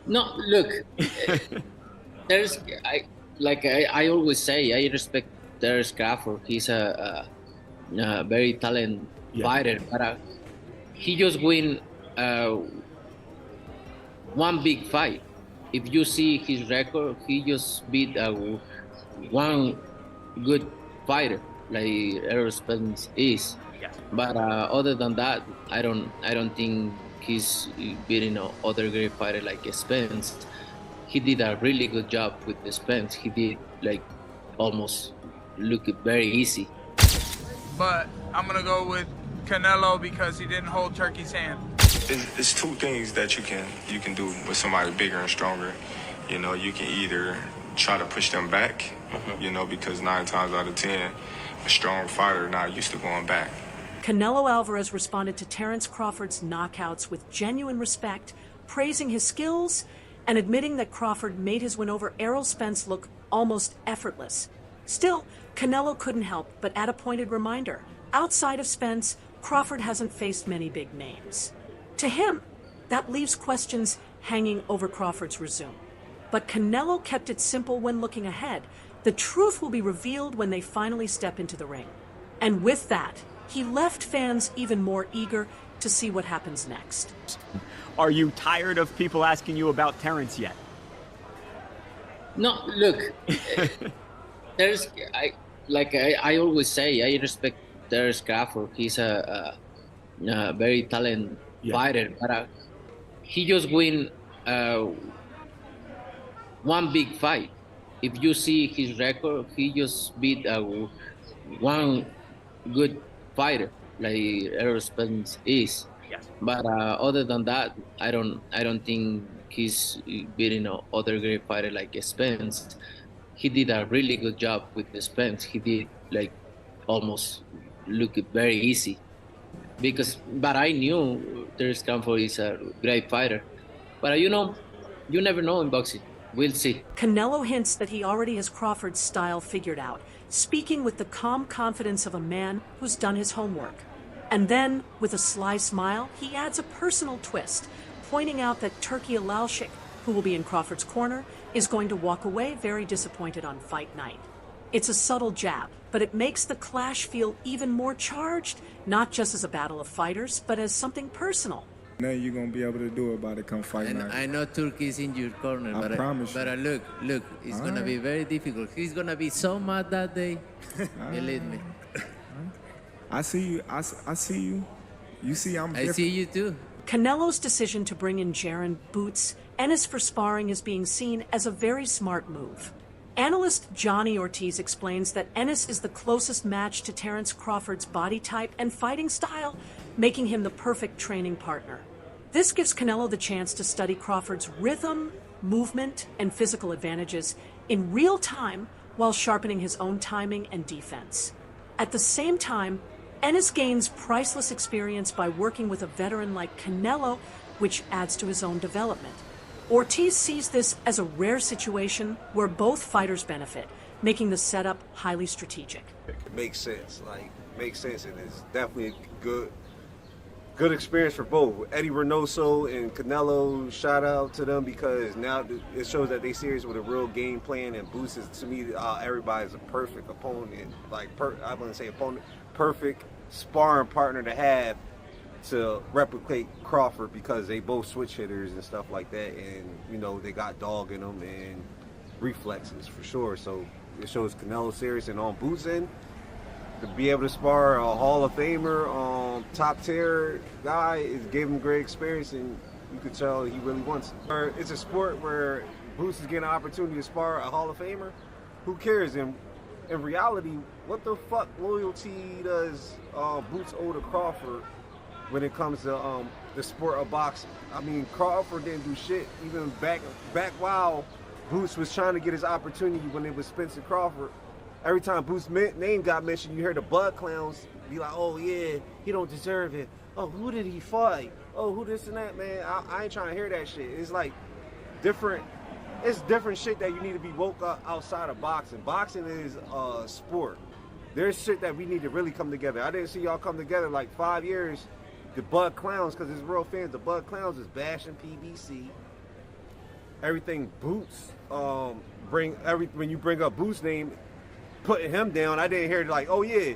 No, look, there's I always say I respect Terence Crawford. He's a very talented Yeah. fighter, but he just win uh, one big fight. If you see his record, he just beat one good fighter like Errol Spence is. Yes. But other than that, I don't think he's beating other great fighter like Spence. He did a really good job with the Spence. He did like almost look it very easy. But I'm gonna go with Canelo because he didn't hold Turkey's hand. It's two things that you can do with somebody bigger and stronger. You know, you can either try to push them back, you know, because 9 times out of 10, a strong fighter not used to going back. Canelo Alvarez responded to Terence Crawford's knockouts with genuine respect, praising his skills and admitting that Crawford made his win over Errol Spence look almost effortless. Still, Canelo couldn't help but add a pointed reminder. Outside of Spence, Crawford hasn't faced many big names. To him, that leaves questions hanging over Crawford's resume. But Canelo kept it simple when looking ahead. The truth will be revealed when they finally step into the ring. And with that, he left fans even more eager to see what happens next. Are you tired of people asking you about Terence yet? No, look, there's I always say I respect Terence Crawford. He's a very talented fighter, but he just win one big fight. If you see his record, he just beat one good fighter like Errol Spence is. Yes. But other than that, I don't think he's beating other great fighter like Spence. He did a really good job with the Spence. He did like almost look it very easy but I knew Terence Crawford is a great fighter. But you never know in boxing. We'll see. Canelo hints that he already has Crawford's style figured out, speaking with the calm confidence of a man who's done his homework. And then, with a sly smile, he adds a personal twist, pointing out that Turkey Alalshik, who will be in Crawford's corner, is going to walk away very disappointed on fight night. It's a subtle jab, but it makes the clash feel even more charged, not just as a battle of fighters, but as something personal. Nothing you're gonna be able to do about it come fight And night. I know Turkey is in your corner, I promise you. but look, it's gonna be very difficult. He's gonna be so mad that day. Believe me. I see you. I see you. You see I'm different. I see you too. Canelo's decision to bring in Jaron Boots Enis for sparring is being seen as a very smart move. Analyst Johnny Ortiz explains that Enis is the closest match to Terence Crawford's body type and fighting style, making him the perfect training partner. This gives Canelo the chance to study Crawford's rhythm, movement, and physical advantages in real time while sharpening his own timing and defense. At the same time, Enis gains priceless experience by working with a veteran like Canelo, which adds to his own development. Ortiz sees this as a rare situation where both fighters benefit, making the setup highly strategic. It makes sense, and it's definitely a good experience for both. Eddie Reynoso and Canelo, shout out to them because now it shows that they serious with a real game plan, and Boots is, to me, everybody's a perfect opponent, I wouldn't say opponent, perfect sparring partner to have to replicate Crawford because they both switch hitters and stuff like that, and they got dog in them and reflexes for sure. So it shows Canelo serious, and on Boots end, to be able to spar a Hall of Famer, top tier guy, it gave him great experience, and you could tell he really wants it. It's a sport where Boots is getting an opportunity to spar a Hall of Famer. Who cares? In reality, what the fuck loyalty does Boots owe to Crawford when it comes to the sport of boxing? I mean, Crawford didn't do shit even back while Boots was trying to get his opportunity when it was Spence and Crawford. Every time Boots' name got mentioned, you heard the Bud Clowns be like, oh yeah, he don't deserve it. Oh, who did he fight? Oh, who this and that, man. I ain't trying to hear that shit. It's like different shit that you need to be woke up outside of boxing. Boxing is a sport. There's shit that we need to really come together. I didn't see y'all come together like 5 years. The Bud Clowns, because it's real fans, the Bud Clowns is bashing PBC. everything Boots when you bring up Boots' name, putting him down, I didn't hear like, oh yeah,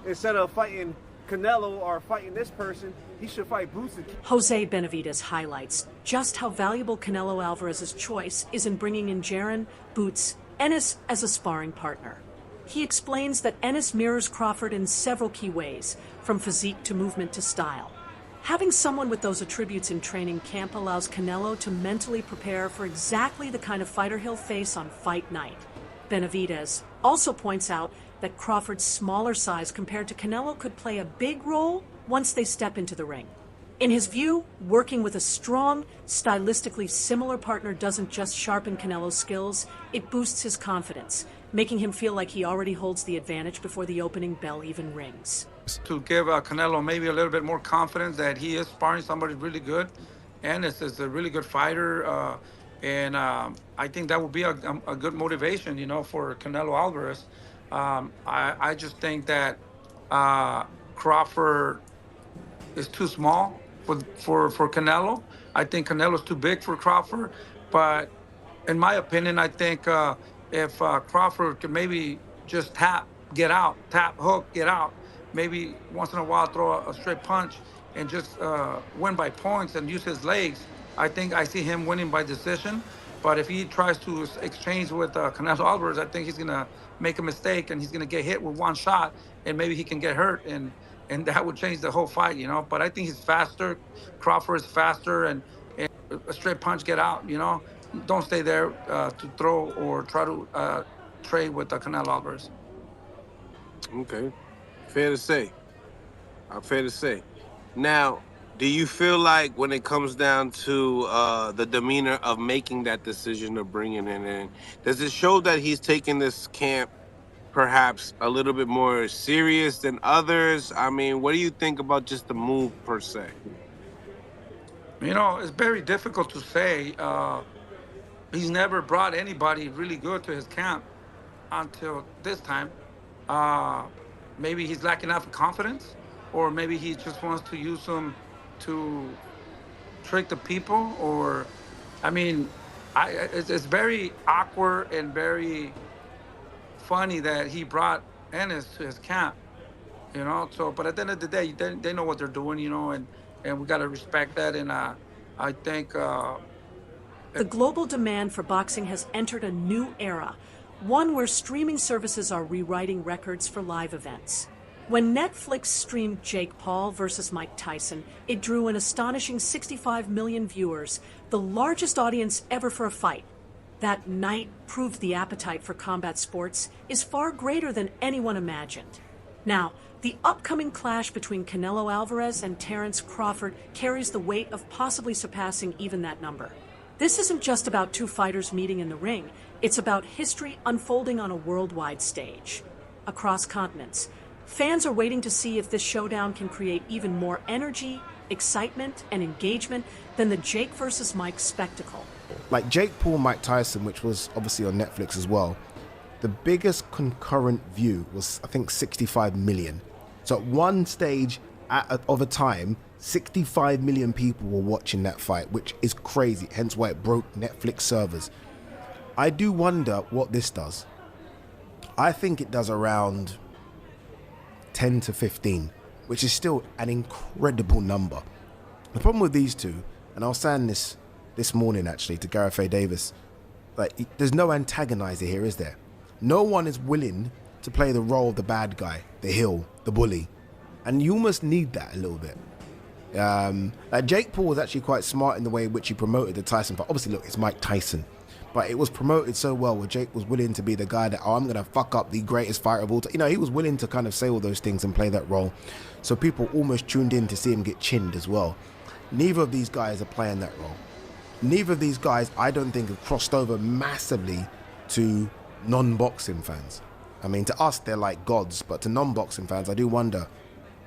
instead of fighting Canelo or fighting this person, he should fight Boots. Jose Benavidez highlights just how valuable Canelo Alvarez's choice is in bringing in Jaron Boots Enis as a sparring partner. He explains that Enis mirrors Crawford in several key ways, from physique to movement to style. Having someone with those attributes in training camp allows Canelo to mentally prepare for exactly the kind of fighter he'll face on fight night. Benavidez also points out that Crawford's smaller size compared to Canelo could play a big role once they step into the ring. In his view, working with a strong, stylistically similar partner doesn't just sharpen Canelo's skills, it boosts his confidence, making him feel like he already holds the advantage before the opening bell even rings. To give Canelo maybe a little bit more confidence that he is sparring somebody really good, and is a really good fighter, and I think that would be a good motivation, for Canelo Alvarez. I just think that Crawford is too small for Canelo. I think Canelo's too big for Crawford, but in my opinion, I think if Crawford could maybe just tap, hook, get out, maybe once in a while throw a straight punch and just win by points and use his legs, I think I see him winning by decision. But if he tries to exchange with Canelo Alvarez, I think he's going to make a mistake and he's going to get hit with one shot and maybe he can get hurt and that would change the whole fight, But I think he's faster. Crawford is faster and a straight punch, get out, Don't stay there to throw or try to trade with Canelo Alvarez. Okay. Fair to say. Fair to say. Now, do you feel like when it comes down to the demeanor of making that decision of bringing it in, does it show that he's taking this camp perhaps a little bit more serious than others? I mean, what do you think about just the move per se? It's very difficult to say. He's never brought anybody really good to his camp until this time. Maybe he's lacking enough confidence, or maybe he just wants to use them to trick the people, or, it's very awkward and very funny that he brought Enis to his camp, So, but at the end of the day, they know what they're doing, and we got to respect that. And I think the global demand for boxing has entered a new era, one where streaming services are rewriting records for live events. When Netflix streamed Jake Paul versus Mike Tyson, it drew an astonishing 65 million viewers, the largest audience ever for a fight. That night proved the appetite for combat sports is far greater than anyone imagined. Now, the upcoming clash between Canelo Alvarez and Terence Crawford carries the weight of possibly surpassing even that number. This isn't just about two fighters meeting in the ring. It's about history unfolding on a worldwide stage. Across continents, fans are waiting to see if this showdown can create even more energy, excitement, and engagement than the Jake versus Mike spectacle. Like Jake Paul, Mike Tyson, which was obviously on Netflix as well, the biggest concurrent view was, I think, 65 million. So at one stage of a time, 65 million people were watching that fight, which is crazy, hence why it broke Netflix servers. I do wonder what this does. I think it does around 10 to 15, which is still an incredible number. The problem with these two, and I was saying this morning actually to Gareth A. Davis, there's no antagonizer here, is there? No one is willing to play the role of the bad guy, the heel, the bully. And you almost need that a little bit. Jake Paul was actually quite smart in the way in which he promoted the Tyson fight. Obviously, look, it's Mike Tyson. But it was promoted so well where Jake was willing to be the guy that, I'm going to fuck up the greatest fighter of all time. He was willing to kind of say all those things and play that role. So people almost tuned in to see him get chinned as well. Neither of these guys are playing that role. Neither of these guys, I don't think, have crossed over massively to non-boxing fans. I mean, to us, they're like gods. But to non-boxing fans, I do wonder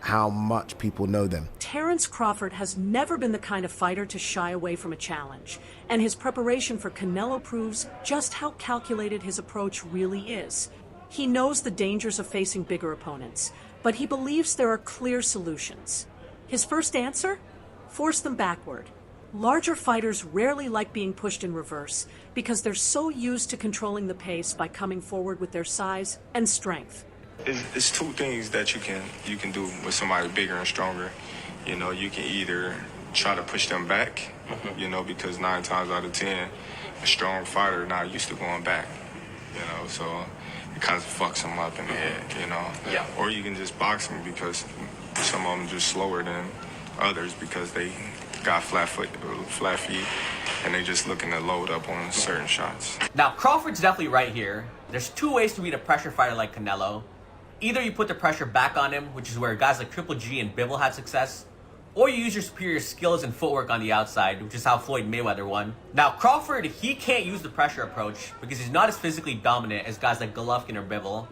how much people know them. Terence Crawford has never been the kind of fighter to shy away from a challenge, and his preparation for Canelo proves just how calculated his approach really is. He knows the dangers of facing bigger opponents, but he believes there are clear solutions. His first answer? Force them backward. Larger fighters rarely like being pushed in reverse because they're so used to controlling the pace by coming forward with their size and strength. It's two things that you can do with somebody bigger and stronger. You know, you can either try to push them back, you know, because 9 times out of 10, a strong fighter not used to going back, you know, so it kind of fucks them up in the head, you know. Yeah. Or you can just box them because some of them just slower than others because they got flat feet, and they just looking to load up on certain shots. Now, Crawford's definitely right here. There's 2 ways to beat a pressure fighter like Canelo. Either you put the pressure back on him, which is where guys like Triple G and Bivol had success, or you use your superior skills and footwork on the outside, which is how Floyd Mayweather won. Now, Crawford, he can't use the pressure approach because he's not as physically dominant as guys like Golovkin or Bivol.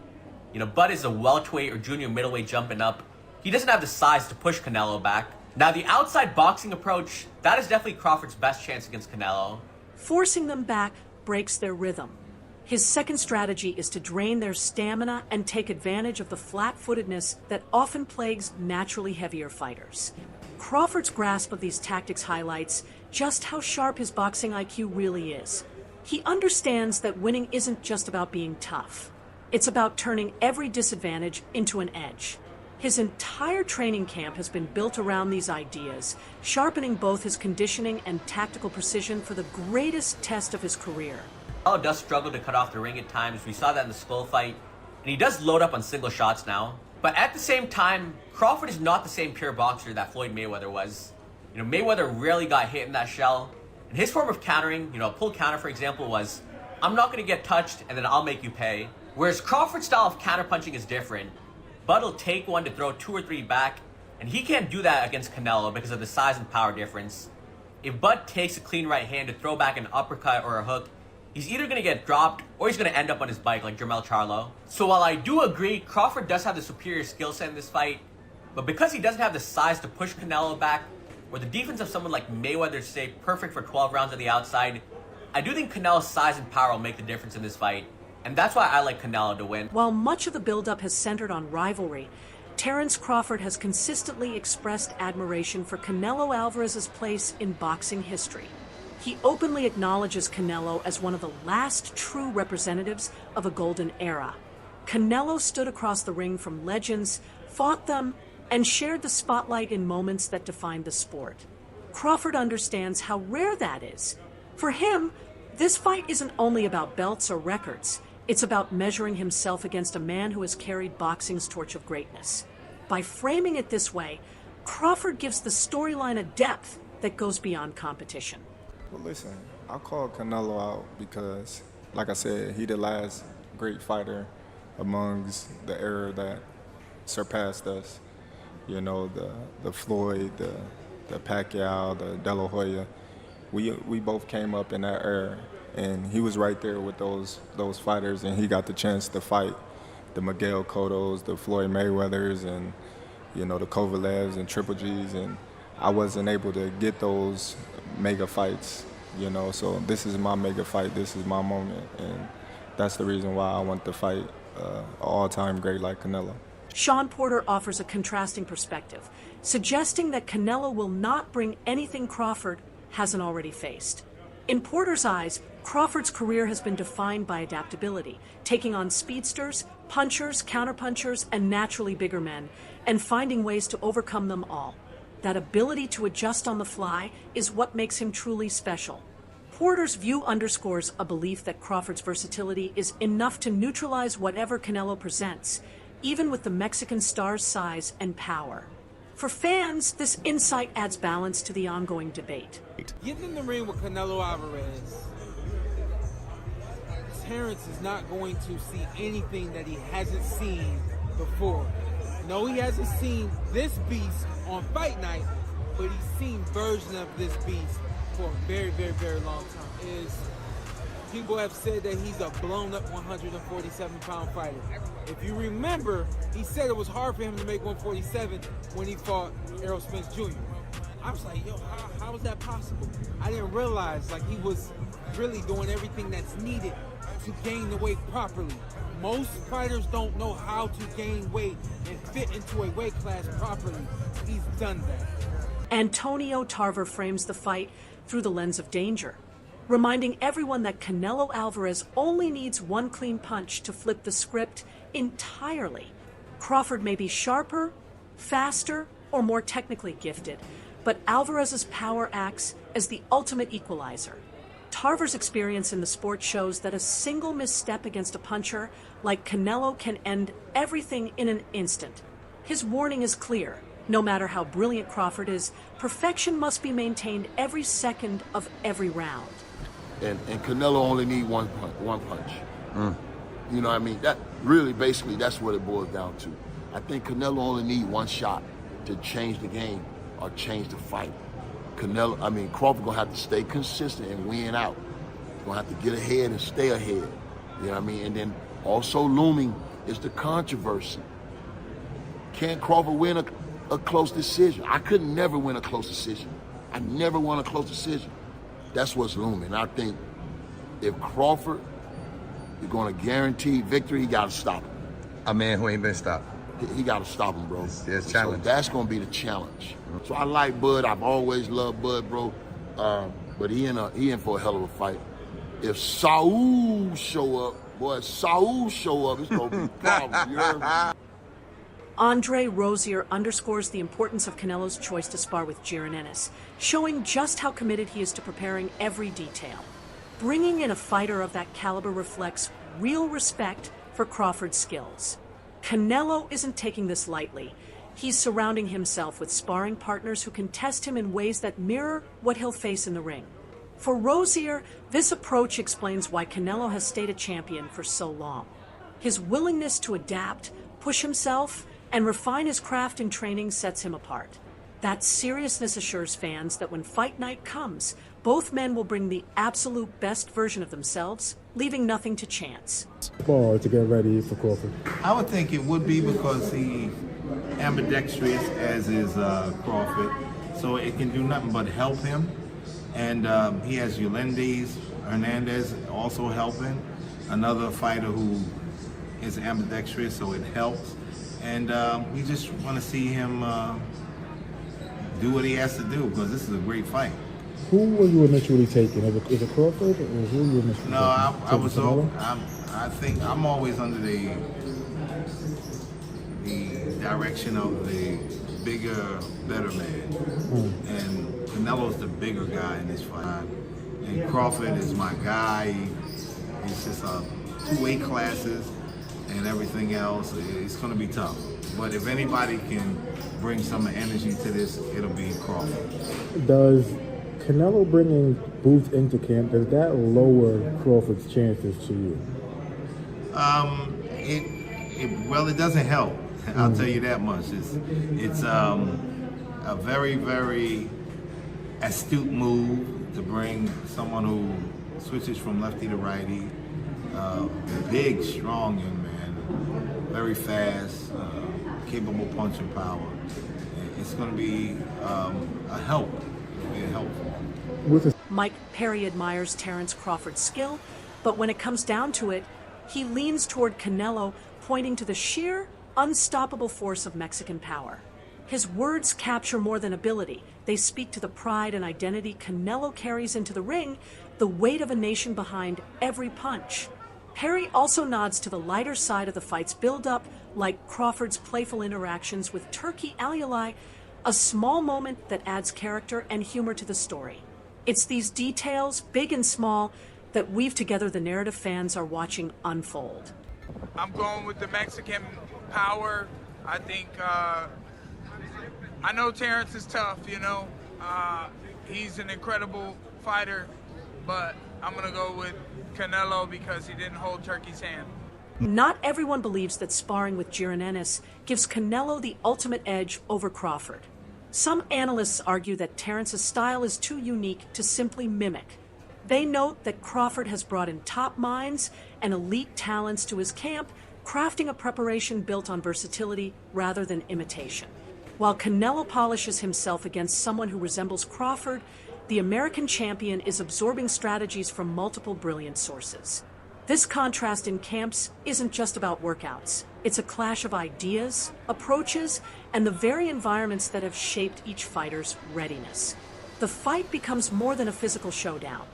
You know, Bud is a welterweight or junior middleweight jumping up. He doesn't have the size to push Canelo back. Now, the outside boxing approach, that is definitely Crawford's best chance against Canelo. Forcing them back breaks their rhythm. His second strategy is to drain their stamina and take advantage of the flat-footedness that often plagues naturally heavier fighters. Crawford's grasp of these tactics highlights just how sharp his boxing IQ really is. He understands that winning isn't just about being tough. It's about turning every disadvantage into an edge. His entire training camp has been built around these ideas, sharpening both his conditioning and tactical precision for the greatest test of his career. Canelo does struggle to cut off the ring at times. We saw that in the Skull fight. And he does load up on single shots now. But at the same time, Crawford is not the same pure boxer that Floyd Mayweather was. You know, Mayweather rarely got hit in that shell. And his form of countering, you know, a pull counter, for example, was, I'm not going to get touched and then I'll make you pay. Whereas Crawford's style of counterpunching is different. Bud will take one to throw 2 or 3 back, and he can't do that against Canelo because of the size and power difference. If Bud takes a clean right hand to throw back an uppercut or a hook, he's either going to get dropped or he's going to end up on his bike like Jermell Charlo. So while I do agree Crawford does have the superior skill set in this fight, but because he doesn't have the size to push Canelo back, or the defense of someone like Mayweather stay perfect for 12 rounds on the outside, I do think Canelo's size and power will make the difference in this fight. And that's why I like Canelo to win. While much of the buildup has centered on rivalry, Terence Crawford has consistently expressed admiration for Canelo Alvarez's place in boxing history. He openly acknowledges Canelo as one of the last true representatives of a golden era. Canelo stood across the ring from legends, fought them, and shared the spotlight in moments that defined the sport. Crawford understands how rare that is. For him, this fight isn't only about belts or records. It's about measuring himself against a man who has carried boxing's torch of greatness. By framing it this way, Crawford gives the storyline a depth that goes beyond competition. Well, listen, I call Canelo out because, like I said, he the last great fighter amongst the era that surpassed us. You know, the Floyd, the Pacquiao, the De La Hoya. We both came up in that era. And he was right there with those fighters, and he got the chance to fight the Miguel Cottos, the Floyd Mayweathers, and, you know, the Kovalevs and Triple Gs, and I wasn't able to get those mega fights, you know, so this is my mega fight, this is my moment, and that's the reason why I want to fight an all-time great like Canelo. Sean Porter offers a contrasting perspective, suggesting that Canelo will not bring anything Crawford hasn't already faced. In Porter's eyes, Crawford's career has been defined by adaptability, taking on speedsters, punchers, counterpunchers, and naturally bigger men, and finding ways to overcome them all. That ability to adjust on the fly is what makes him truly special. Porter's view underscores a belief that Crawford's versatility is enough to neutralize whatever Canelo presents, even with the Mexican star's size and power. For fans, this insight adds balance to the ongoing debate. Getting in the ring with Canelo Alvarez, Terence is not going to see anything that he hasn't seen before. No, he hasn't seen this beast on Fight Night, but he's seen versions of this beast for a very, very, very long time. People have said that he's a blown-up 147-pound fighter. If you remember, he said it was hard for him to make 147 when he fought Errol Spence Jr. I was like, yo, how is that possible? I didn't realize, like, he was really doing everything that's needed to gain the weight properly. Most fighters don't know how to gain weight and fit into a weight class properly. He's done that. Antonio Tarver frames the fight through the lens of danger, reminding everyone that Canelo Alvarez only needs one clean punch to flip the script entirely. Crawford may be sharper, faster, or more technically gifted, but Alvarez's power acts as the ultimate equalizer. Tarver's experience in the sport shows that a single misstep against a puncher like Canelo can end everything in an instant. His warning is clear. No matter how brilliant Crawford is, perfection must be maintained every second of every round. And Canelo only need one punch. You know what I mean? That really, basically, that's what it boils down to. I think Canelo only need one shot to change the game or change the fight. Crawford gonna have to stay consistent and win out. Gonna have to get ahead and stay ahead. You know what I mean? And then also looming is the controversy. Can Crawford win a close decision? I could never win a close decision. I never won a close decision. That's what's looming. I think if Crawford is going to guarantee victory, he got to stop him. A man who ain't been stopped. He got to stop him, bro. It's challenge. So that's going to be the challenge. So I like Bud. I've always loved Bud, bro. But he in for a hell of a fight. If Saul show up, boy, if Saul show up, it's going to be problems. You heard me? Andre Rozier underscores the importance of Canelo's choice to spar with Enis, showing just how committed he is to preparing every detail. Bringing in a fighter of that caliber reflects real respect for Crawford's skills. Canelo isn't taking this lightly. He's surrounding himself with sparring partners who can test him in ways that mirror what he'll face in the ring. For Rozier, this approach explains why Canelo has stayed a champion for so long. His willingness to adapt, push himself, and refine his craft in training sets him apart. That seriousness assures fans that when fight night comes, both men will bring the absolute best version of themselves, leaving nothing to chance. To get ready for Crawford. I would think it would be because he's ambidextrous, as is Crawford, so it can do nothing but help him. And he has Hernandez also helping, another fighter who is ambidextrous, so it helps. And we just want to see him do what he has to do, because this is a great fight. Who were you initially taking? Is it Crawford, or who were you initially taking? No, I think I'm always under the direction of the bigger, better man. And Canelo's the bigger guy in this fight. And Crawford is my guy. He's just 2 weight classes and everything else. It's going to be tough. But if anybody can bring some energy to this, it'll be Crawford. Does Canelo bringing Boots into camp, does that lower Crawford's chances to you? It doesn't help. I'll tell you that much. It's a very, very astute move to bring someone who switches from lefty to righty. Big, strong young man, very fast, capable punching power. It's going to be a help. It'll be a help for him. Mike Perry admires Terence Crawford's skill, but when it comes down to it, he leans toward Canelo, pointing to the sheer, unstoppable force of Mexican power. His words capture more than ability. They speak to the pride and identity Canelo carries into the ring, the weight of a nation behind every punch. Perry also nods to the lighter side of the fight's build-up, like Crawford's playful interactions with Turki Aliali, a small moment that adds character and humor to the story. It's these details, big and small, that weave together the narrative fans are watching unfold. I'm going with the Mexican power. I think, I know Terence is tough, you know. He's an incredible fighter, but I'm going to go with Canelo because he didn't hold Turki's hand. Not everyone believes that sparring with Enis gives Canelo the ultimate edge over Crawford. Some analysts argue that Terence's style is too unique to simply mimic. They note that Crawford has brought in top minds and elite talents to his camp, crafting a preparation built on versatility rather than imitation. While Canelo polishes himself against someone who resembles Crawford, the American champion is absorbing strategies from multiple brilliant sources. This contrast in camps isn't just about workouts. It's a clash of ideas, approaches, and the very environments that have shaped each fighter's readiness. The fight becomes more than a physical showdown.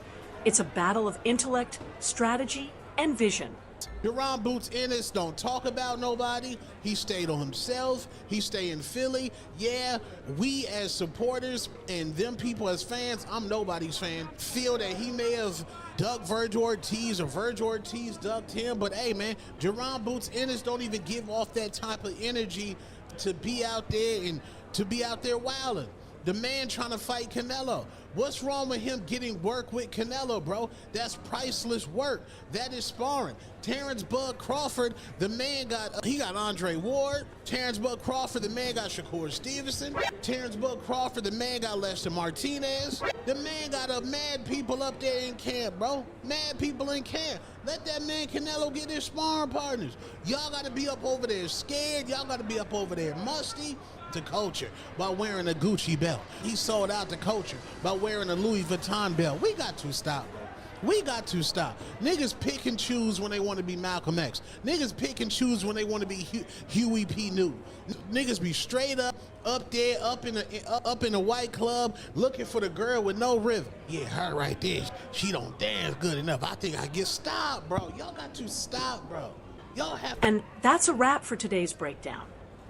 It's a battle of intellect, strategy, and vision. Jaron Boots Enis don't talk about nobody. He stayed on himself. He stay in Philly. Yeah, we as supporters and them people as fans, I'm nobody's fan, feel that he may have ducked Virgil Ortiz or Virgil Ortiz ducked him. But hey, man, Jaron Boots Enis don't even give off that type of energy to be out there and to be out there wilding. The man trying to fight Canelo. What's wrong with him getting work with Canelo, bro? That's priceless work. That is sparring. Terence Bud Crawford, the man got Andre Ward. Terence Bud Crawford, the man got Shakur Stevenson. Terence Bud Crawford, the man got Lester Martinez. The man got mad people up there in camp, bro. Mad people in camp. Let that man Canelo get his sparring partners. Y'all got to be up over there scared. Y'all got to be up over there musty. To culture by wearing a Gucci belt. He sold out to culture by wearing a Louis Vuitton belt. We got to stop, bro. We got to stop. Niggas pick and choose when they want to be Malcolm X. Niggas pick and choose when they want to be Huey P. Newton. Niggas be straight up there, up in a white club, looking for the girl with no rhythm. Yeah, her right there. She don't dance good enough. I think I get stopped, bro. Y'all got to stop, bro. Y'all have. And that's a wrap for today's breakdown.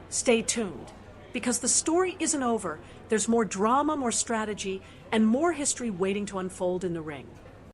Stay tuned. Because the story isn't over, there's more drama, more strategy, and more history waiting to unfold in the ring.